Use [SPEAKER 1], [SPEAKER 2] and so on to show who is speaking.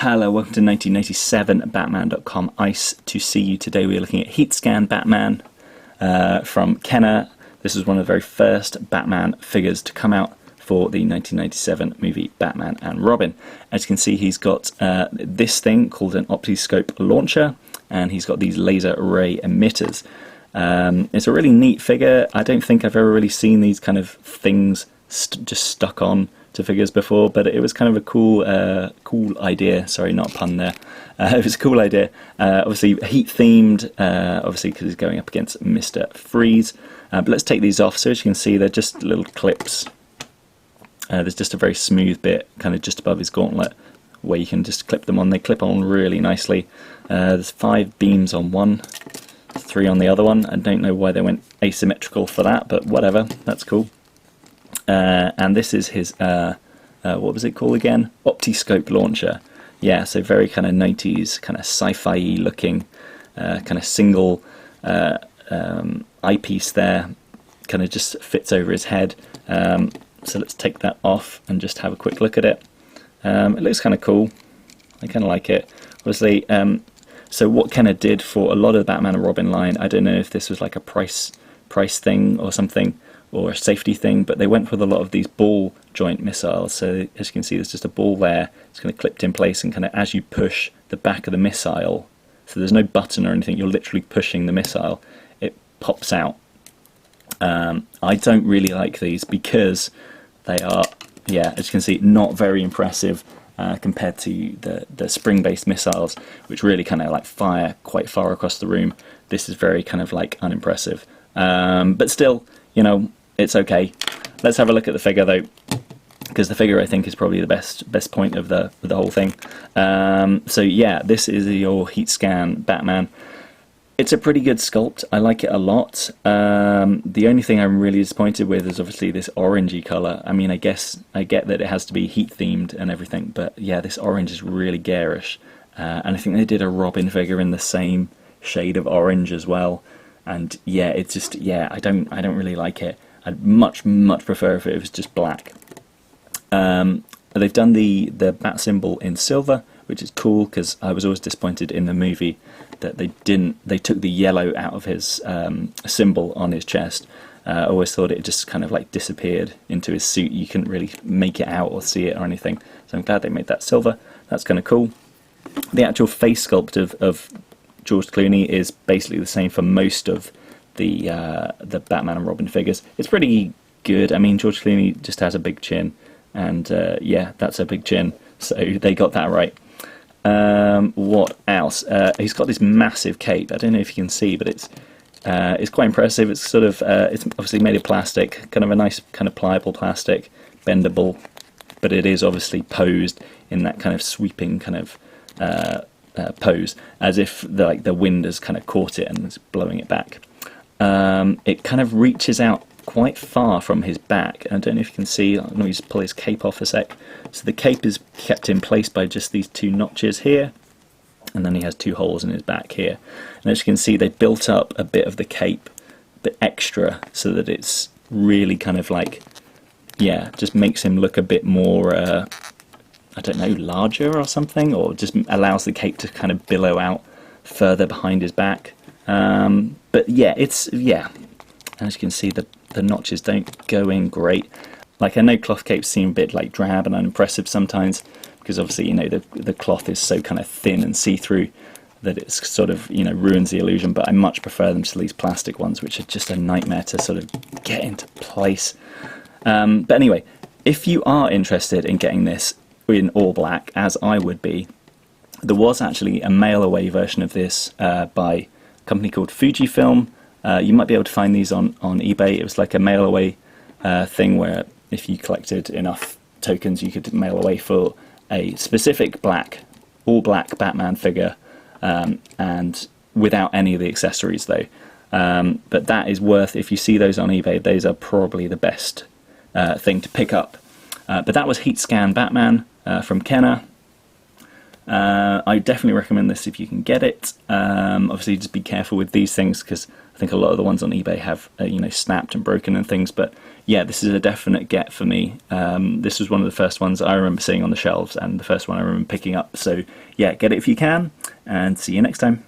[SPEAKER 1] Hello, welcome to 1987 Batman.com. Ice to see you today. We are looking at Heat Scan Batman from Kenner. This is one of the very first Batman figures to come out for the 1997 movie Batman and Robin. As you can see, he's got this thing called an Optiscope Launcher, and he's got these laser array emitters. It's a really neat figure. I don't think I've ever really seen these kind of things just stuck on to figures before, but it was kind of a cool idea. Sorry, not a pun there. It was a cool idea. Obviously heat themed, obviously because he's going up against Mr. Freeze. But let's take these off. So as you can see, they're just little clips. There's just a very smooth bit kind of just above his gauntlet where you can just clip them on. They clip on really nicely. There's 5 beams on one, 3 on the other one. I don't know why they went asymmetrical for that, but whatever, that's cool. And this is his, what was it called again? Optiscope Launcher. Yeah, so very kind of 90s, kind of sci-fi looking, kind of single eyepiece there, kind of just fits over his head. So let's take that off and just have a quick look at it. It looks kind of cool. I kind of like it. Obviously, so what Kenner did for a lot of the Batman and Robin line, I don't know if this was like a price thing or something, or a safety thing, but they went with a lot of these ball joint missiles. So as you can see, there's just a ball there. It's kind of clipped in place, and kind of as you push the back of the missile, so there's no button or anything, you're literally pushing the missile, it pops out. I don't really like these because they are, yeah, as you can see, not very impressive compared to the spring-based missiles, which really kind of like fire quite far across the room. This is very kind of like unimpressive, but still, you know, it's okay. Let's have a look at the figure though, because the figure I think is probably the best point of the whole thing. So yeah, this is your Heat Scan Batman. It's a pretty good sculpt. I like it a lot. The only thing I'm really disappointed with is obviously this orangey colour. I mean, I guess I get that it has to be heat themed and everything, but yeah, this orange is really garish. And I think they did a Robin figure in the same shade of orange as well. And yeah, it's just, yeah, I don't really like it. I'd much prefer if it was just black. They've done the bat symbol in silver, which is cool, because I was always disappointed in the movie that they took the yellow out of his symbol on his chest. I always thought it just kind of like disappeared into his suit. You couldn't really make it out or see it or anything. So I'm glad they made that silver. That's kind of cool. The actual face sculpt of George Clooney is basically the same for most of the Batman and Robin figures. It's pretty good. I mean, George Clooney just has a big chin, and yeah, that's a big chin, so they got that right. What else? He's got this massive cape. I don't know if you can see, but it's quite impressive. It's sort of it's obviously made of plastic, kind of a nice kind of pliable plastic, bendable, but it is obviously posed in that kind of sweeping kind of pose, as if the wind has kind of caught it and is blowing it back. It kind of reaches out quite far from his back. I don't know if you can see. Let me just pull his cape off a sec. So the cape is kept in place by just these 2 notches here, and then he has 2 holes in his back here. And as you can see, they built up a bit of the cape, a bit extra, so that it's really kind of like, yeah, just makes him look a bit more, I don't know, larger or something, or just allows the cape to kind of billow out further behind his back. But yeah, it's, yeah, as you can see, the notches don't go in great. Like, I know cloth capes seem a bit like drab and unimpressive sometimes, because obviously, you know, the cloth is so kind of thin and see-through that it's sort of, you know, ruins the illusion, but I much prefer them to these plastic ones, which are just a nightmare to sort of get into place. But anyway, if you are interested in getting this in all black, as I would be, there was actually a mail-away version of this by a company called Fujifilm. You might be able to find these on eBay. It was like a mail-away thing where if you collected enough tokens, you could mail away for a specific all black Batman figure, and without any of the accessories though. But that is worth, if you see those on eBay, those are probably the best thing to pick up. But that was Heat Scan Batman from Kenner. I definitely recommend this if you can get it. Obviously, just be careful with these things because I think a lot of the ones on eBay have snapped and broken and things. But yeah, this is a definite get for me. This was one of the first ones I remember seeing on the shelves and the first one I remember picking up. So yeah, get it if you can, and see you next time.